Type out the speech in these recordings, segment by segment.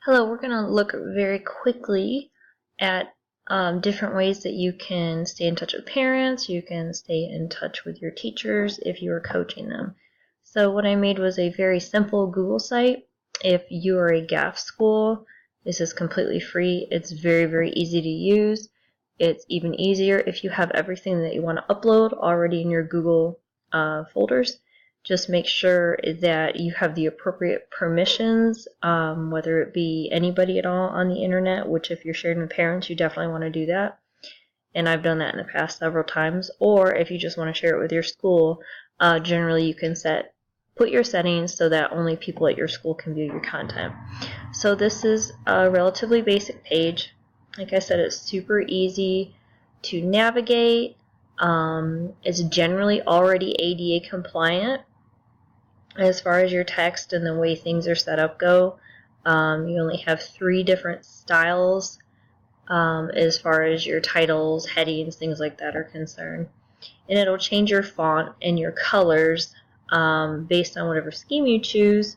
Hello, we're going to look very quickly at different ways that you can stay in touch with parents, you can stay in touch with your teachers if you are coaching them. So what I made was a very simple Google site. If you are a GAF school, this is completely free. It's very, very easy to use. It's even easier if you have everything that you want to upload already in your Google folders. Just make sure that you have the appropriate permissions, whether it be anybody at all on the internet, which if you're sharing with parents, you definitely want to do that. And I've done that in the past several times. Or if you just want to share it with your school, generally you can put your settings so that only people at your school can view your content. So this is a relatively basic page. Like I said, it's super easy to navigate. It's generally already ADA compliant. As far as your text and the way things are set up go, you only have 3 different styles as far as your titles, headings, things like that are concerned. And it'll change your font and your colors based on whatever scheme you choose,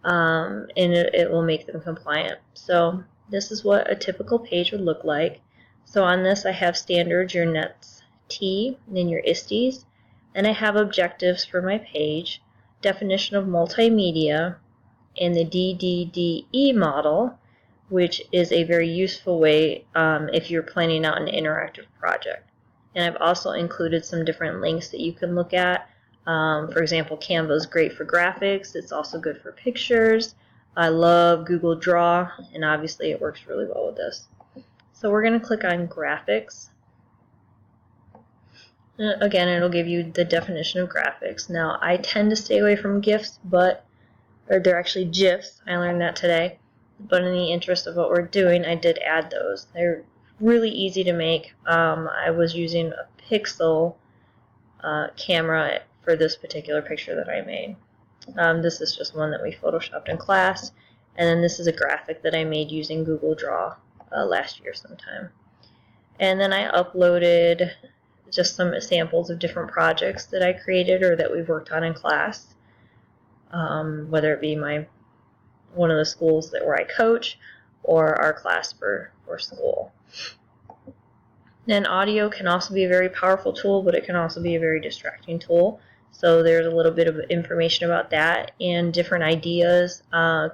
and it will make them compliant. So this is what a typical page would look like. So on this I have standards, your NETs T, and then your ISTEs, and I have objectives for my page, definition of multimedia, and the DDDE model, which is a very useful way if you're planning out an interactive project. And I've also included some different links that you can look at. For example, Canva is great for graphics. It's also good for pictures. I love Google Draw, and obviously it works really well with this. So we're going to click on graphics. Again, it'll give you the definition of graphics. Now, I tend to stay away from GIFs, or they're actually GIFs. I learned that today. But in the interest of what we're doing, I did add those. They're really easy to make. I was using a Pixel camera for this particular picture that I made. This is just one that we photoshopped in class. And then this is a graphic that I made using Google Draw last year sometime. And then I uploaded just some samples of different projects that I created or that we've worked on in class, whether it be one of the schools where I coach or our class for school. Then audio can also be a very powerful tool, but it can also be a very distracting tool. So there's a little bit of information about that and different ideas,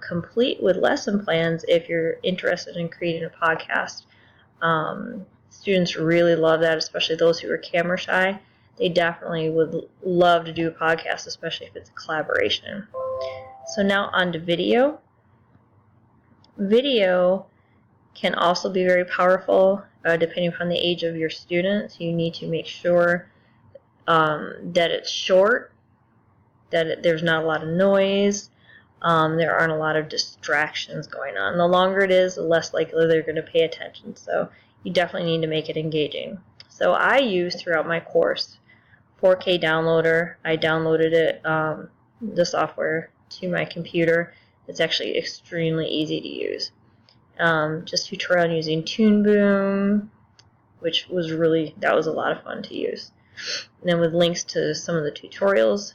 complete with lesson plans if you're interested in creating a podcast. Students really love that, especially those who are camera shy. They definitely would love to do a podcast, especially if it's a collaboration. So now on to video. Video can also be very powerful depending upon the age of your students. You need to make sure that it's short, that there's not a lot of noise, there aren't a lot of distractions going on. The longer it is, the less likely they're going to pay attention. So you definitely need to make it engaging. So I use throughout my course 4K downloader. I downloaded it, the software, to my computer. It's actually extremely easy to use. Just tutorial using Toon Boom, which was that was a lot of fun to use. And then with links to some of the tutorials,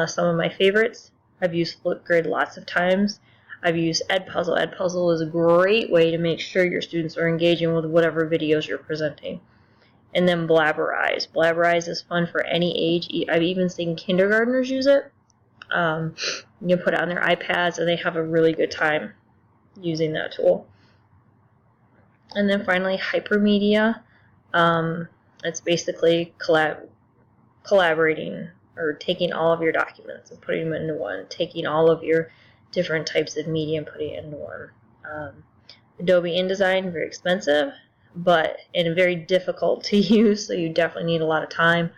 some of my favorites. I've used Flipgrid lots of times. I've used Edpuzzle. Edpuzzle is a great way to make sure your students are engaging with whatever videos you're presenting. And then Blabberize. Blabberize is fun for any age. I've even seen kindergartners use it. You put it on their iPads and they have a really good time using that tool. And then finally, Hypermedia. It's basically collaborating or taking all of your documents and putting them into one, taking all of your different types of media and putting it into one. Adobe InDesign, very expensive, and very difficult to use, so you definitely need a lot of time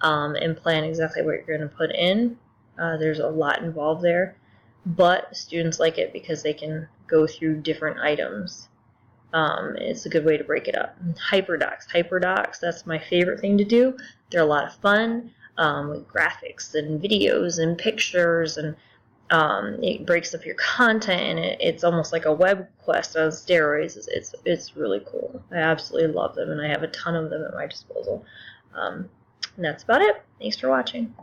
and plan exactly what you're going to put in. There's a lot involved there, but students like it because they can go through different items. It's a good way to break it up. Hyperdocs, that's my favorite thing to do. They're a lot of fun with graphics and videos and pictures, and it breaks up your content, and it's almost like a web quest on steroids. It's really cool. I absolutely love them, and I have a ton of them at my disposal. And that's about it. Thanks for watching.